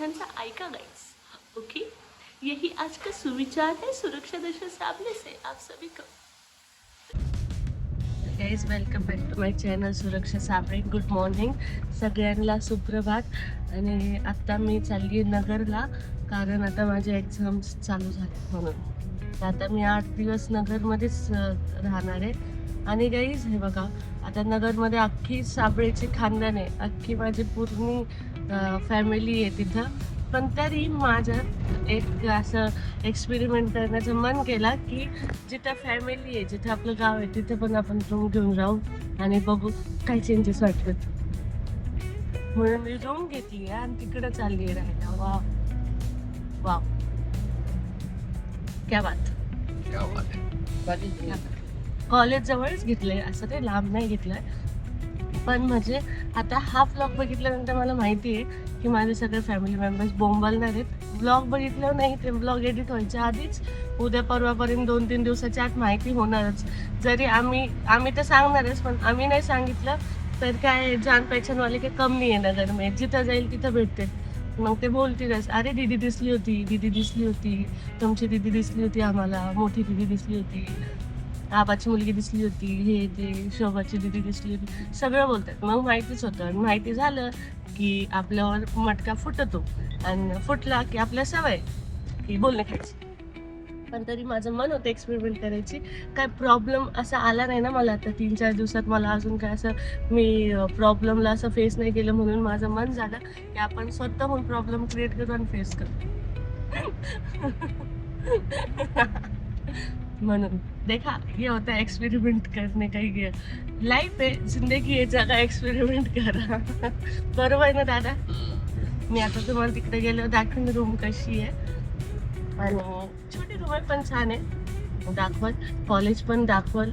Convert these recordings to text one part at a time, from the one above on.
मोठ्यांचा ऐका guys. Okay, यही आज का सुविचार है सुरक्षा दशा सामने से आप सभी को। Guys welcome back to my channel Suraksha Sable. Good morning सगळ्यांना, सुप्रभात। आणि आत्ता मी चालली आहे नगरला, कारण आता माझे एक्झाम्स चालू झाले म्हणून। तर आता मी 8 दिवस नगरमध्येच राहणार आहे। आणि गाईज हे बघा, आता नगरमध्ये अख्खी साबळेची खानदान आहे, अख्खी माझी पूर्ण फॅमिली आहे तिथं। पण तरी माझं एक असं एक्सपेरिमेंट करण्याचं मन केला की जिथं फॅमिली आहे, जिथं आपलं गाव आहे, तिथे पण आपण रूम घेऊन राहू आणि बघू काय चेंजेस वाटतात। म्हणून मी रूम घेतली आहे आणि तिकडे चालली आहे राहायला। वाव वाव, क्या बात, क्या बात है. कॉलेज जवळच घेतलंय, असं ते लांब नाही घेतलंय। पण म्हणजे आता हा व्लॉग बघितल्यानंतर मला माहिती आहे की माझे सगळे फॅमिली मेंबर्स बोंबलणार आहेत। व्लॉग बघितल्यावर नाही, ते व्लॉग एडिट व्हायच्या आधीच उद्या परवापर्यंत 2-3 दिवसाच्या आत माहिती होणारच। जरी आम्ही तर सांगणारच, पण आम्ही नाही सांगितलं तर काय जान पहचानवाले काही कम नाही आहे नगर में, जिथं जाईल तिथं भेटते। मग ते बोलतीलच, अरे दीदी दिसली होती, दीदी दिसली होती, तुमची दीदी दिसली होती आम्हाला, मोठी दीदी दिसली होती, आबाची मुलगी दिसली होती, हे ते शोभाची दीदी दिसली होती, सगळं बोलतात। मग माहितीच होतं, आणि माहिती झालं की आपल्यावर मटका फुटतो, आणि फुटला की आपल्या सवय की बोलणे खायची। पण तरी माझं मन होतं एक्सपेरिमेंट करायची। काय प्रॉब्लेम असा आला नाही ना मला आता 3-4 दिवसात, मला अजून काय असं मी प्रॉब्लेमला असं फेस नाही केलं, म्हणून माझं मन झालं की आपण स्वतःहून प्रॉब्लेम क्रिएट करू आणि फेस करू। म्हणून देखा, ये होता है एक्सपेरिमेंट करने का ही लाइफ है, जिंदगी है, जगा एक्सपेरिमेंट करा। बरोबर आहे ना दादा? मी आता तुम्हाला तिकडे गेल्यावर दाखवेन रूम कशी आहे, आणि छोटी रूम आहे पण छान आहे, दाखवल। कॉलेज पण दाखवल।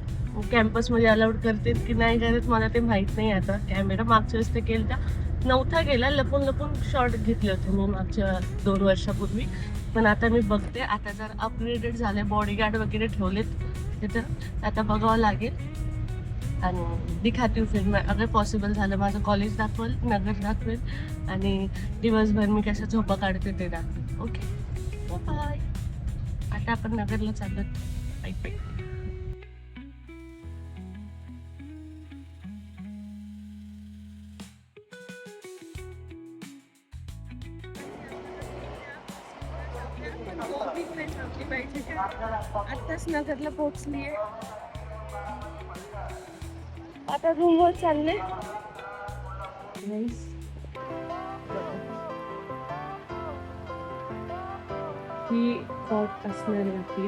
कॅम्पसमध्ये अलाउड करतात की नाही करत मला ते माहीत नाही। आता कॅमेरा मागच्या वेळेस ते केलं तर नव्हता गेला, लपून लपून शॉट घेतले होते मी मागच्या 2 वर्षापूर्वी। पण आता मी बघते, आता जर अपग्रेडेड झाले, बॉडीगार्ड वगैरे ठेवलेत तिथं, आता बघावं लागेल आणि दिखाती फिर मैं, अगर पॉसिबल झालं माझं कॉलेज दाखवेल, नगर दाखवेल, आणि दिवसभर मी कशा झोपा काढते ते दाखवेल। Okay, bye. आता आपण नगरला चाललो, बाय बाय। आत्ताच नगरला पोहोचली आहे, आता रूमवर चालले। ही कॉट असणार आहे आपली,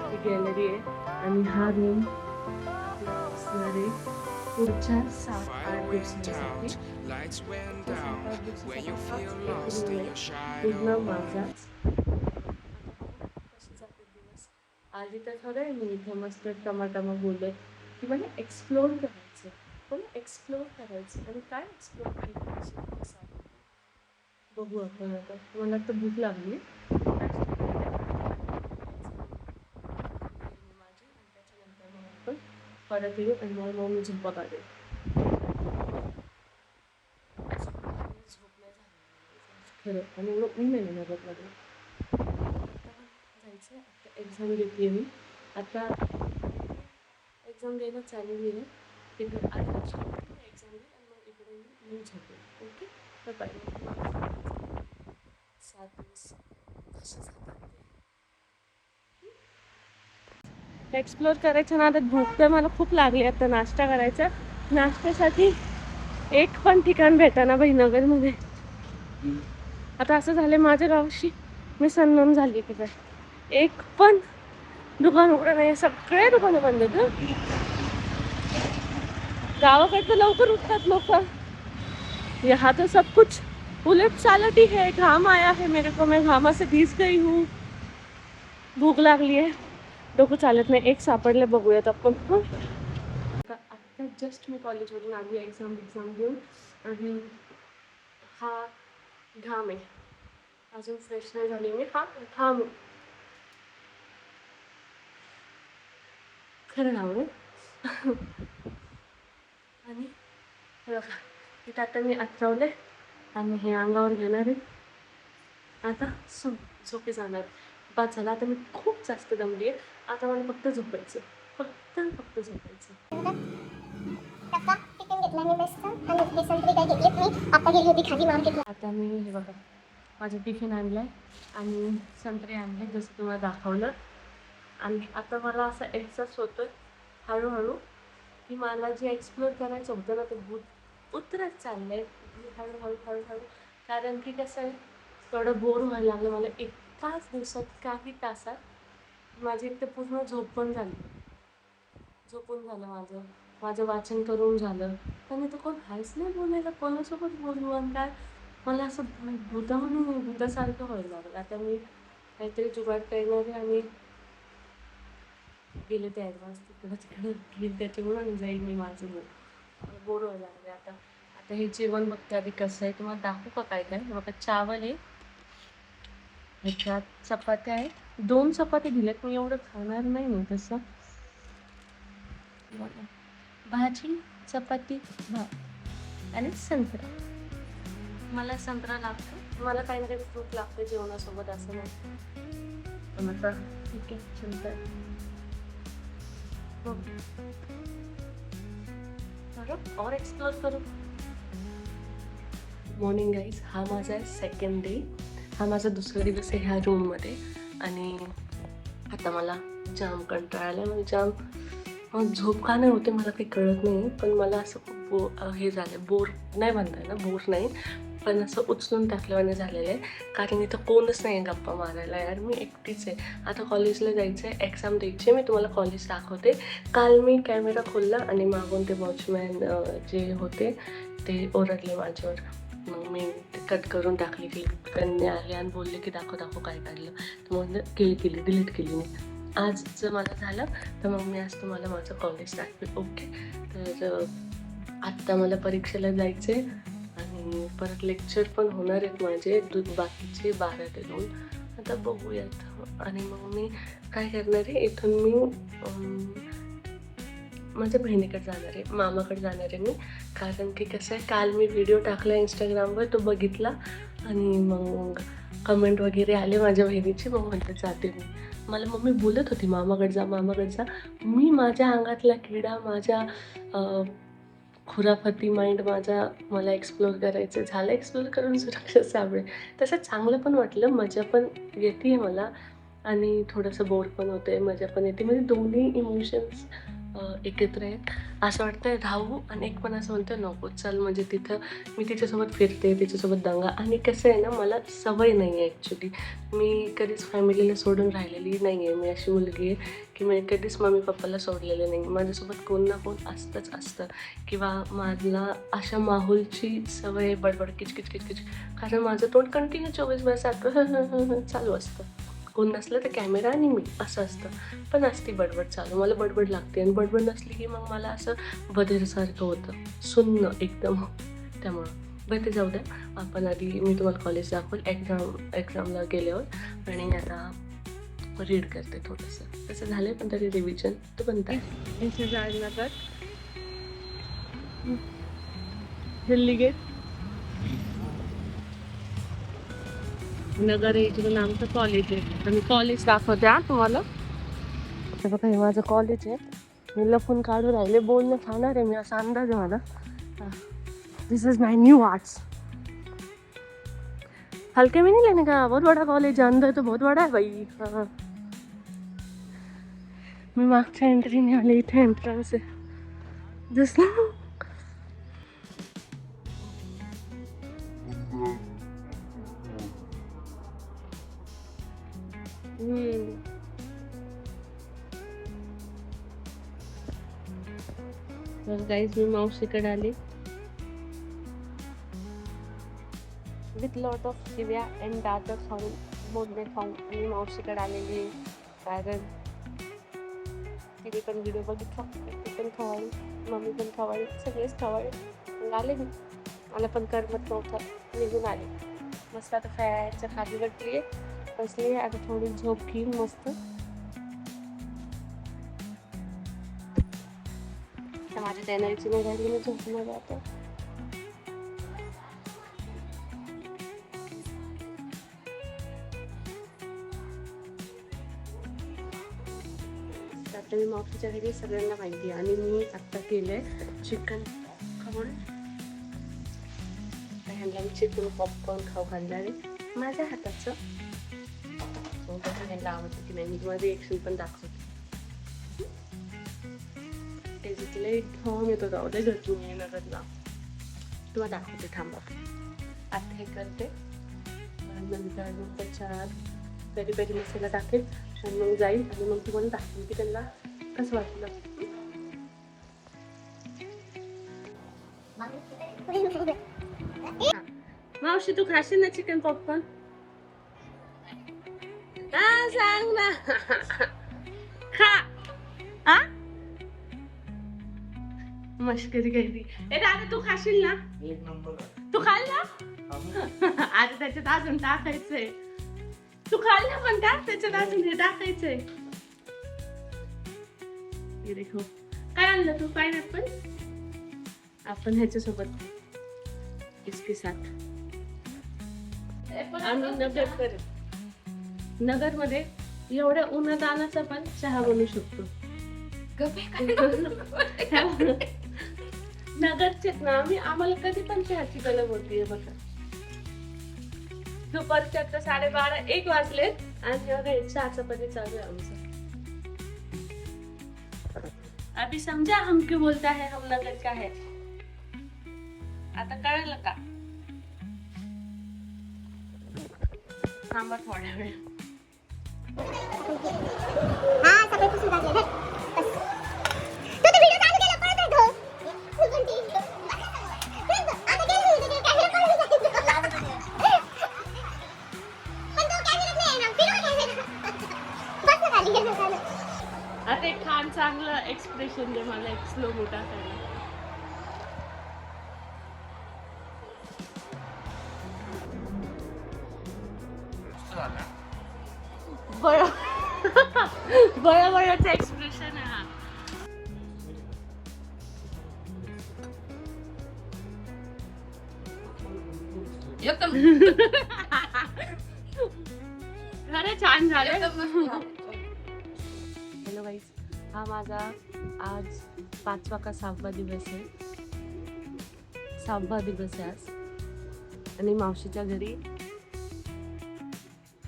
ही गॅलरी आहे, आणि हा रूम असणार आहे पुढच्या 7-8 दिवसांसाठी। पूर्ण माझाच। आधी तर खरं आहे, मी इथे मस्त टमाटमा बोलले की मला एक्सप्लोर करायचं, मला एक्सप्लोर करायचं, आणि काय एक्सप्लोर करायचं बघू आपण आता। मला तर भूक लागली, परत येऊ आणि मग मी झोपा काढेल। खरं, आणि एवढं ऊन आहे ना नगरमध्ये, जायचं आता। एक्झाम देते मी आता, एक्झाम द्यायला चालू आहे तिकडे, एक्झाम देईल आणि मग इकडे मी झोपेल। ओके, तर बाय। 7 दिवस कसे जातात ते एक्सप्लोर करायच्या नादात भूक तर मला खूप लागली। आता नाश्ता करायचा, नाश्त्यासाठी एक पण ठिकाण भेटाना बाई नगरमध्ये। आता असं झालं माझ्या गावाशी मी सन्मान झाली की काय, एक पण दुकान उघडं नाही, सगळे दुकानं बंद आहेत। गावाकडे तर लवकर उठतात लोक, यहाँ तो सब कुछ उलट सालट ही है। घाम आया है मेरे को, मैं घामा से भीज गई हूँ, भूक लागली आहे, डोकं चालत नाही। एक सापडले, बघूयात आपण। आता जस्ट मी कॉलेजवरून आली एक्झाम घेऊन, आणि हा घाम आहे, अजून फ्रेश नाही झाली मी। हा घाम खरं घाम आहे। आणि तिथं आता मी आतरवले, आणि हे अंगावर घेणार आहे, आता झोपे जाणार. बाद झाला, आता मी खूप जास्त दमली आहे. आता मला फक्त झोपायचं, फक्त झोपायचं. डब्बा टिफिन घेतला मी बेस्टचा आणि ती संत्री काही घेतलीच नाही. आता गेली होती खाली मार्केटला. आता मी हे बघा माझं टिफिन आणलाय आणि संत्री आणले जसं तुम्हाला दाखवलं. आणि आता मला असा एहसास होतोय हळूहळू की मला जे एक्सप्लोअर करायचं होतं ना ते भूत उतरत चाललंय हळूहळू. कारण की कसं आहे, थोडं बोर व्हायला लागलं मला एकाच दिवसात, काही तासात. माझी एक तर पूर्ण झोपून झालं माझं वाचन करून झालं. पण इथं कोण हायच नाही बोलायला, कोणासोबत बोलू आणि काय. मला असं भूतासारखं व्हायला लागलं. आता मी काहीतरी जुगाड करणार आहे आणि गेले ते ॲडव्हान्स तिकडे गेले त्याच्यामुळं आणि जाईल मी माझं बोर व्हायला लागले आता हे जेवण बघते आधी कसं आहे, तुम्हाला दाखवू का काय काय. बघा चावल आहे, ह्याच्यात चपात्या आहे, 2 चपात्या दिल्यात. मी एवढं खाणार नाही मी तसं. भाजी, चपाती, भात आणि संत्रा. मला संत्रा लागतो, मला काही ना काही फ्रूट लागतं जेवणासोबत, असं नाही. पण आता ठीक आहे, संत्रा और एक्सप्लोर करू. मॉर्निंग गाईज, हा माझा आहे सेकंड डे. हा माझा दुसरा दिवस आहे ह्या रूममध्ये. आणि आता मला जाम कंटाळा आला. म्हणजे जाम झोप का नाही होते मला काही कळत नाही. पण मला असं खूप हे झालं, बोर नाही म्हणताय ना, बोर नाही, पण असं उचलून टाकल्यावाने झालेलं आहे. कारण इथं कोणच नाही गप्पा मारायला. यार मी एकटीच आहे. आता कॉलेजला जायचं आहे, एक्झाम द्यायची आहे. मी तुम्हाला कॉलेज दाखवते. काल मी कॅमेरा खोलला आणि मागून ते वॉचमॅन जे होते ते ओरडले माझ्यावर. मग मी ते कट करून टाकली की त्यांनी आले आणि बोलले की दाखव काय काढलं. तर मग केली डिलीट केली मी. आज जर मला झालं तर मग मी आज तुम्हाला माझं कॉलेज दाखवेल. ओके, तर आत्ता मला परीक्षेला जायचं आहे आणि परत लेक्चर पण होणार आहेत माझे बाकीचे 12 ते 2. आता बघूयात. आणि मग मी काय करणार आहे, इथून मी माझ्या बहिणीकडे जाणार आहे, मामाकडे जाणार आहे मी. कारण की कसं आहे, काल मी व्हिडिओ टाकला इंस्टाग्रामवर, तो बघितला आणि मग कमेंट वगैरे आले माझ्या बहिणीचे. मग म्हटलं जाते मी. मला मम्मी बोलत होती मामाकडे जा. मी माझ्या अंगातला किडा, माझ्या खुराफाती माइंड मला एक्सप्लोअर करायचं झालं. एक्सप्लोअर करून सुरक्षा सापडेल. तसं चांगलं पण वाटलं, मजा पण येते आहे मला आणि थोडंसं बोर पण होतं आहे, मजा पण येते. म्हणजे दोन्ही इमोशन्स एकत्र आहेत. असं वाटतं राहू आणि एक पण असं म्हणतं नको चल. म्हणजे तिथं मी तिच्यासोबत फिरते, तिच्यासोबत दंगा. आणि कसं आहे ना, मला सवय नाही आहे ॲक्च्युली. मी कधीच फॅमिलीला सोडून राहिलेली नाही आहे. मी अशी मुलगी आहे की मी कधीच मम्मी पप्पाला सोडलेलं नाही. माझ्यासोबत कोण ना कोण असतं किंवा मला अशा माहोलची सवय बडबड किचकिच. कारण माझं तोंड कंटिन्यू 24 सारखं चालू असतं. कोण नसलं तर कॅमेरा आणि मी, असं असतं. पण असते बडबड चालू, मला बडबड लागते. आणि बडबड नसली की मग मला असं बधीरसारखं होतं, सुन्न एकदम. त्यामुळं बरं ते जाऊ द्या. आपण आधी मी तुम्हाला कॉलेज दाखवेल एक्झामला गेल्यावर. आणि आता रीड करते थोडंसं. तसं झालं पण तरी रिव्हिजन तो बनता इथे जायला तर दिल्ली गेट नगर इकडून आमचं कॉलेज आहे. तर मी कॉलेज दाखवते तुम्हाला. तर बघा हे माझं कॉलेज आहे. मी लपून काढून राहिले, बोलणं खाणार आहे मी, असा अंदाज आहे मला. दिस इज माय न्यू आर्ट्स. हल्के में नहीं लेने का, बहुत बड़ा कॉलेज है, अंदर तो बहुत बड़ा है भाई. हाँ, मी मागच्या एंट्रीने आले, इथे एंट्रन्स आहे दिसलं. तर गाईज मी मावशीकडे आली with lot of Divya and Dadar sound मोडणे साऊंड. मी मावशीकडे आलेली कारण तिने पण व्हिडिओ बघितला, ती पण खवाळी, मम्मी पण खवाळी, सगळेच खवाळी. मग आले मी, मला पण करमत नव्हतं, निघून आले. मस्त आता फॅनच्या खाली बसली आहे. आता थोडी झोप घेईन मस्त. तर माझ्या एनर्जी नाही राहिली, मी झोपणार आता. आता मी मावशीच्या घरी सगळ्यांना माहिती आहे. आणि मी आत्ता केलंय चिकन खाऊन ह्यांना मी चिकन पॉपकॉर्न खाऊ घालणार आहे माझ्या हाताचं. ह्यांना आवडतं की नाही मी तुम्हाला रिएक्शन पण दाखवते. ते जिथले ढोंग येतो जाऊ दे घरतून नगरला तुम्हाला दाखवते थांबा. आता हे करते नंतर मग त्याच्यात पेरी पेरी मसाला टाकेल आणि मग जाईल आणि मग तुम्हाला दाखवेल की त्यांना कसं वाटलं. मावशी तू खाशील ना चिकन पॉपकॉर्न? हा सांग ना. खा. हा मस्करी केली. ए दादा तू खाशील ना? एक नंबर तू खाल ना? आता त्याच्यात अजून टाकायचंय. तू खाल ना पण का त्याच्यात अजून हे टाकायचंय. हे देखो काय आणलं तू पायनॅपल आपण ह्याच्यासोबत इसके साथ आम्ही नगर मध्ये एवढ्या उन्हात आणायचा पण चहा बनवू शकतो. नगरचे ना आम्हाला कधी पण चहाची गरज होतीये बघा. दुपारच्या आता 12:30-1 वाजलेत आणि एवढा चहाचा कधी चालू आहे आमचं. अभी समजा हम क्यों बोलता है हम नगर का है. आता कळलं का? थांबा थोड्या वेळ. हा सगळे पुसून टाकले बस. तू तर व्हिडिओ चालू केला परत येतो. फुल पण टीम. आता गेली होती ते कॅमेरा काढून पण तो कॅमेरा नाही ना फिरव कॅमेरा. बस ना खाली गेलो चालू. आता एक छान चांगलं एक्सप्रेशन दे मला एक स्लो मोठा करायला. बळबळाचं एक्सप्रेशन आहे हा. खरं छान झालं. हॅलो गाईज, हा माझा आज 5वा का 6वा दिवस आहे. 6वा दिवस आहे आज आणि मावशीच्या घरी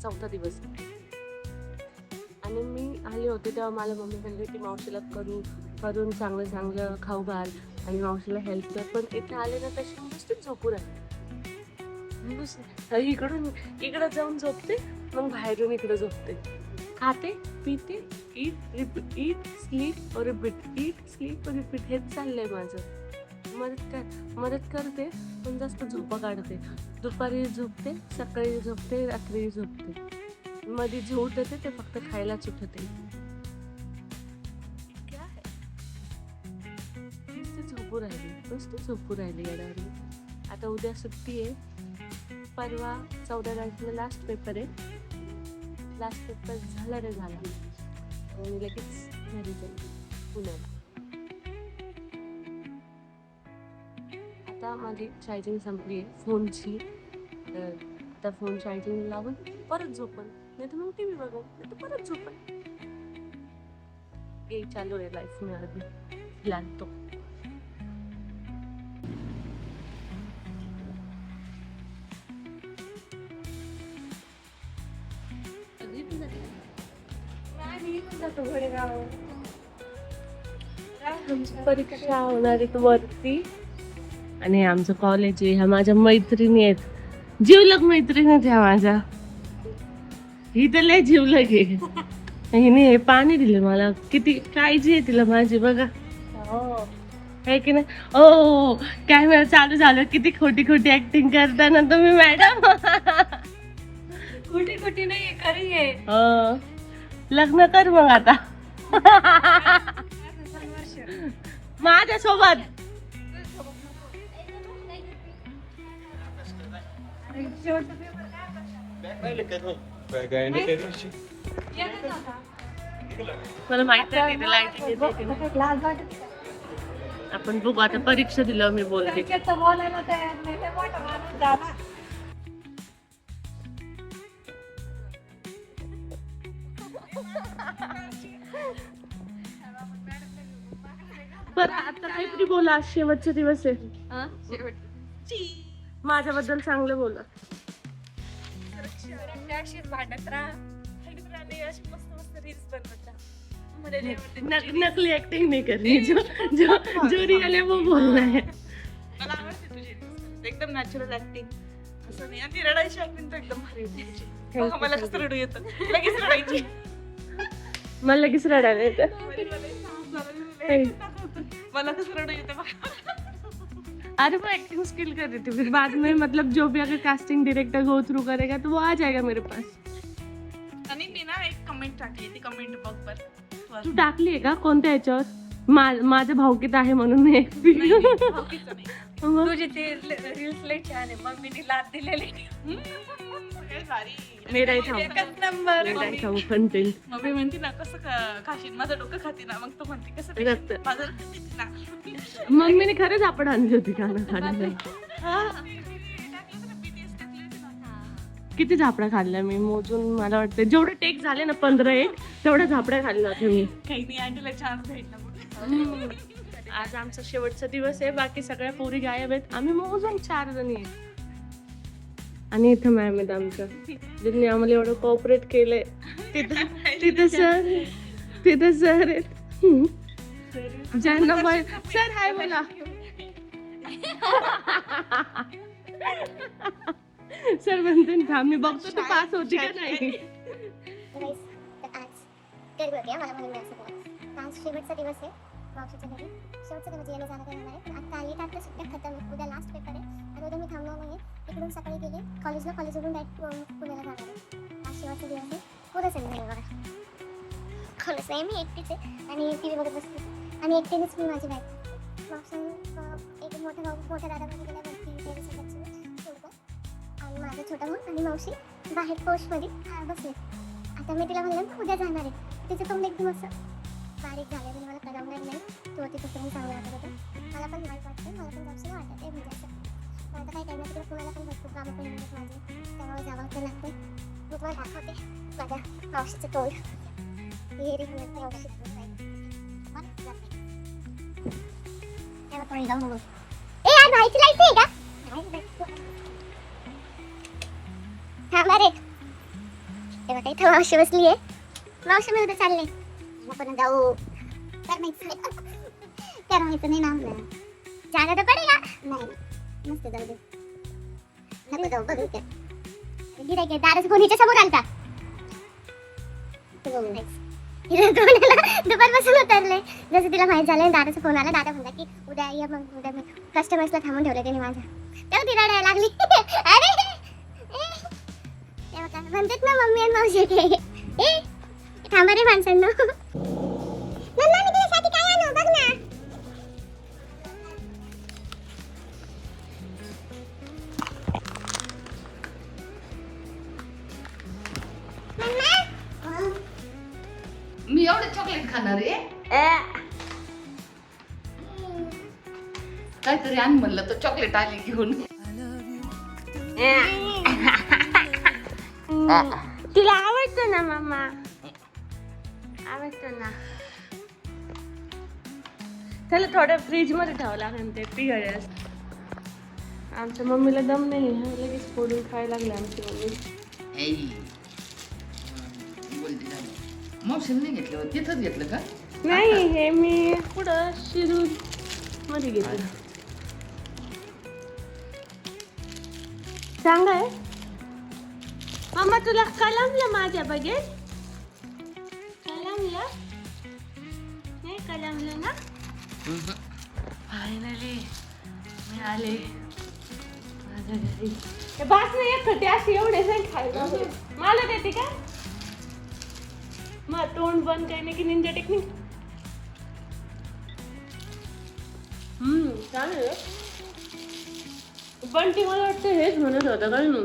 4था दिवस आहे. आणि मी आले होते तेव्हा मला मम्मी म्हणली की मावशीला करून चांगलं चांगलं खाऊ घाल आणि मावशीला हेल्प कर. पण इथे आले ना तशी नुसतीच झोपू राहिले. इकडं जाऊन झोपते मग बाहेरून इकडं झोपते. खाते पिते ईट स्लीप और रिपीट ईट स्लीप और रिपीट हेच चाललंय माझं. मदत करते पण जास्त झोपा काढते. दुपारी झोपते, सकाळी झोपते, रात्री झोपते. मध्ये जे उठते ते फक्त खायलाच उठते. क्या है? नुसते झोपू राहिली येड्यावानी. आता उद्या सुट्टी आहे. परवा 14 तारखेला लास्ट पेपर आहे. लास्ट पेपर झाला रे झाला आणि लगेच घरी जाईल पुण्याला. आता माझी चार्जिंग संपली आहे फोनची. तर आता फोन चार्जिंग लावून परत झोपण, नाही तर मग टी व्ही बघू, नाही तर परत झोपण. हे चालू आहे लाईफ में अभी लागतो. परीक्षा होणार आहेत वरती आणि आमचं कॉलेज आहे. ह्या माझ्या मैत्रिणी आहेत, जीवलग मैत्रिणी आहेत ह्या माझ्या. ही तर लय जीवलग आहे. हिने हे पाणी दिले मला, किती काळजी आहे तिला माझी बघा. आहे की नाही? ओ कॅमेरा चालू झालं, किती खोटी खोटी ऍक्टिंग करताना तुम्ही मॅडम. खोटी नाही खरी आहे. लग्न कर मग आता माझ्या सोबत. मला माहित नाही आपण बघू आता. परीक्षा दिलं मी बोलते. बोलायला तयार नाही, ते मोठा माणूस झाला. बरं आता काहीतरी बोला, आज शेवटचे दिवस आहे. माझ्याबद्दल चांगलं बोला. भांडत राहा अशी मस्त मस्त रील्स बनवत राहा. नकली ऍक्टिंग नहीं करनी, जो रियल है वो बोलना है. मला आवडते तुझी reels. एकदम नॅचरल ऍक्टिंग असं नाही. आणि रडायची ऍक्टिंग तर एकदम भारी होती तुझी. बघा, मला कसं रडू येतं, लगेच रडायची. मला लगेच रडायला येतं. मला कसं रडू येतं बघा. अरे वो एक्टिंग स्किल कर रही थी, फिर बाद में मतलब जो भी अगर कास्टिंग डायरेक्टर गो थ्रू करेगा तो वो आ जाएगा मेरे पास. आणि मी ना एक कमेंट टाकली ती कमेंट बॉक्सवर. तू टाकली आहे का कोणत्या ह्याच्यावर? माझ्या भावकीत आहे म्हणून मी तुझे ते रील्स लय छान आहे. मम्मीने लाद दिलेले मेरा एकच नंबर. कंटेंट. मम्मी म्हणते ना कसं खाशील, माझं डोकं खाते ना. मग तू म्हणते कसं रक्त. खाशील? माझं रक्त पिते ना. मम्मीने खरंच आपण आणली होती खाना खायला. किती झापड्या खाल्ल्या मी मोजून, मला वाटतं जेवढे टेक झाले ना 15 तेवढ्या झापड्या खाल्ल्या होत्या मी. काही नाही, आंटीला चान्स भेटला म्हणून. आज आमचा शेवटचा दिवस आहे. बाकी सगळ्या पोरी गायब आहेत. आम्ही मोजून 4 जणी आहेत. आणि इथं मॅम आहेत आमचं, ज्यांनी आम्हाला एवढं कोऑपरेट केलंय. तिथं सर आहेत ज्यांना सर हाय बोला. सर म्हणते ना मी बघतो तू पास होती का नाही. आज मला म्हणून असं बोला. आज शेवटचा दिवस आहे मावशीच्या घरी. शेवटचा दिवस यायला जाणं करणार आहे. आता आली तर आता सुट्ट्या खतम आहे. उद्या लास्ट पेपर आहे आणि उद्या मी थांबणार नाही. इकडून सकाळी गेले कॉलेजवरून डायरेक्ट पुण्याला जाणार आहे. आज शेवटचा दिवस आहे. उद्या संध्याकाळी बघा. कॉलेज आहे, मी एकटीच आहे आणि टी व्ही बघत बसते आणि एकटीनेच मी माझी बॅग मावशी एक मोठा दादा मध्ये गेल्यावरती सोडतो आणि माझा छोटा भाऊ आणि मावशी बाहेर पोस्टमध्ये बसले. आता मी तिला म्हणलं उद्या जाणार आहे. तिचं तोंड एकदम असं बारीक झालं आणि मला कळवणार नाही. तू तिथं तुम्ही चांगलं वाटत होतं. मला पण वाईट वाटतं, मला पण जास्त वाटत आहे म्हणजे असं. पण आता काय करणार, तिकडे पुण्याला पण भरपूर कामं पण येतात माझे, त्यामुळे जावं तर लागतं. मी तुम्हाला दाखवते माझ्या मावशीचं तोंड. हे रे मावशी ए यार भाईची लाईट आहे का? थांबा रे. तेव्हा काही मावशी बसली आहे. मावशी मी उद्या चालले. आपण जाऊ तर माहिती नाही नाम जागा तर पडेगा. नाही मस्त जाऊ दे. नको जाऊ बघू त्या गिरायक दाराच कोणीच्या समोर आलता. दुपारपासून उतरले. जसं तिला माहित झालं दादाचा फोन आला. दादा म्हणला की उद्या ये. मग उद्या मी कस्टमर्सला थांबून ठेवलं त्याने माझ्या. तेव्हा ती रडायला लागली. अरे तेव्हा काय म्हणतात ना मम्मी आणि मावशी ए थांबा रे माणसांनो. मम्मा मी तुझ्यासाठी काय आणू बघ ना. मी एवढं चॉकलेट खाणार आहे. काहीतरी आण म्हणलं तर चॉकलेट आली घेऊन. तिला आवडतं ना मम्मा, आवडतं ना. त्याला थोडं फ्रीज मध्ये ठेवावं लागेल ते पिघळेल. आमच्या मम्मीला दम नाही आहे, लगेच फोडून खायला लागले आमची मम्मी. मावशीने नाही घेतलं, तिथंच घेतलं का? नाही हे मी पुढं शिरूर मध्ये घेतलं. चांगलं आहे मम्मा. तुला कलमलं माझ्या बघेल. कलमलं नाही कलमलं ना. फायनली मी आले माझ्या घरी. बास नाही येत होते अशी एवढे नाही खायला. मला देते का? मग तोंड बंद करने की निंजा टेक्निक. चालेल. बंटी मला वाटतं हेच म्हणत होतं काय ना.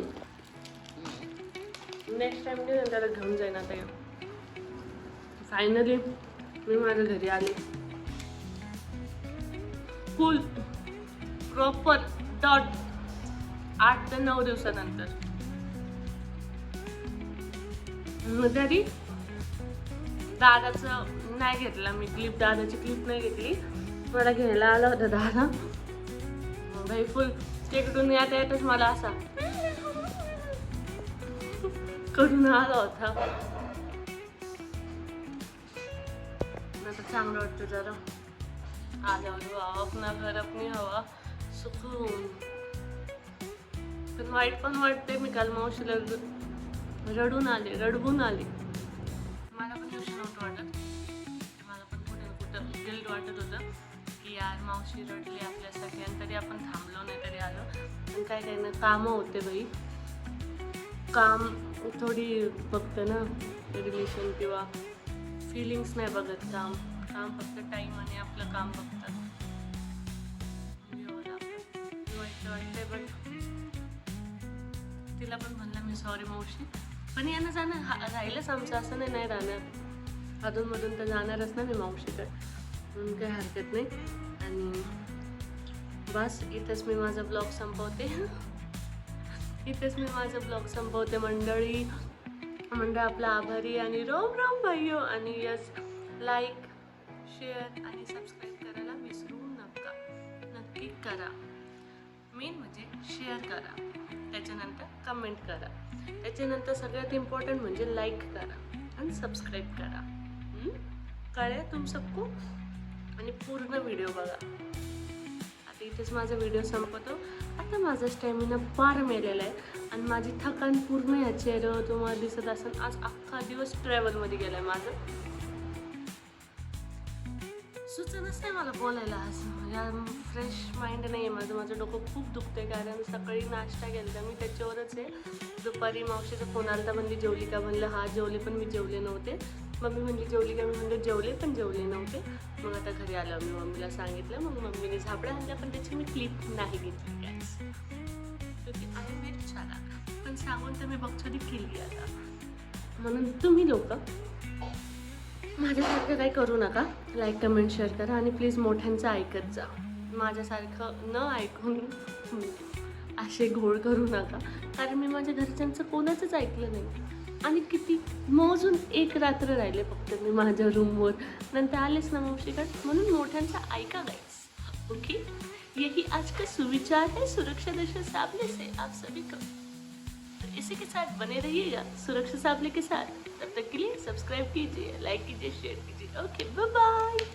नेक्स्ट टाइम घेऊन त्याला घेऊन जाईन. आता फायनली मी माझ्या घरी आले. फुल प्रॉपर डॉट 8 ते 9 दिवसानंतर घरी. दादाचं नाही घेतला मी क्लिप, दादाची क्लिप नाही घेतली. मला घ्यायला आला होता दादा. भाई फुल तिकडून येतच मला असा कडून आला होता. आता चांगलं वाटतं जरा आल्यावर अपना घर अपनी हवा सुकून. पण वाईट पण वाटते. मी काल मावशीला रडवून आले. मला पण दिवशी नव्हतं वाटत. मला पण कुठे ना कुठं गिल्ट वाटत होतं की यार मावशी रडली आपल्यासाठी आणि तरी आपण थांबलो नाही तरी आलो. पण काय काही ना कामं होते बाई. काम थोडी बघतं ना रिलेशन किंवा फिलिंग्स नाही बघत. काम फक्त टाईम आणि आपलं काम बघतात. वाईट वाटतंय बट तिला पण म्हणलं मी सॉरी मावशी. पण यानं जाणं राहिलंच आमचं, असं नाही राहणार. अधूनमधून तर जाणारच ना मी मावशीकडे, म्हणून काही हरकत नाही. आणि बस इथंच मी माझा ब्लॉग संपवते. मंडळ आपला आभारी आणि रोम रोम भाईयो. आणि यस लाईक शेअर आणि सबस्क्राईब करायला विसरू नक्की करा. मेन म्हणजे शेअर करा, त्याच्यानंतर कमेंट करा, त्याच्यानंतर सगळ्यात इम्पॉर्टंट म्हणजे लाईक करा आणि सबस्क्राईब करा. कळलं तुम सबको? आणि पूर्ण व्हिडिओ बघा. आता इथेच माझा व्हिडिओ संपवतो. आता माझा स्टॅमिना फार मेलेला आहे आणि माझी थकान पूर्ण ह्या चेहऱ्यावर तुम्हाला दिसत असेल. आज अख्खा दिवस ट्रॅव्हलमध्ये गेला आहे माझं. सुचतच नाही मला बोलायला. असं फ्रेश माइंड नाही आहे माझं डोकं खूप दुखतंय. कारण सकाळी नाश्ता केला मी त्याच्यावरच आहे. दुपारी मावशीचा फोन आला तर म्हणली जेवली का? म्हणलं हा जेवले, पण मी जेवले नव्हते. मम्मी म्हणली जेवली का? मी म्हणलं जेवले पण जेवले नव्हते. मग आता घरी आलं, मी मम्मीला सांगितलं. मग मम्मीने झापड्या आणल्या, पण त्याची मी क्लिप नाही घेतली गॅस, क्योंकि आय एम व्हेरी चालाक. पण सांगून तर मी बघतो केली आता. म्हणून तुम्ही लोक माझ्यासारखं काही करू नका. लाईक कमेंट शेअर करा आणि प्लीज मोठ्यांचं ऐकत जा. माझ्यासारखं न ऐकून असे घोळ करू नका. कारण मी माझ्या घरच्यांचं कोणाचंच ऐकलं नाही. आणि किती मोजून एक रात्र राहिले फक्त मी माझ्या रूमवर. नंतर आलेच ना मावशीकडे. म्हणून मोठ्यांचं ऐका गाइस. ओके, यही आज का सुविचार है सुरक्षा दशा साबले से आप सभी को. तो इसी के साथ बने रहिएगा सुरक्षा साबले के साथ. तब तक के लिए सब्सक्राइब कीजिए, लाइक कीजिए, शेयर कीजिए. Okay, bye bye.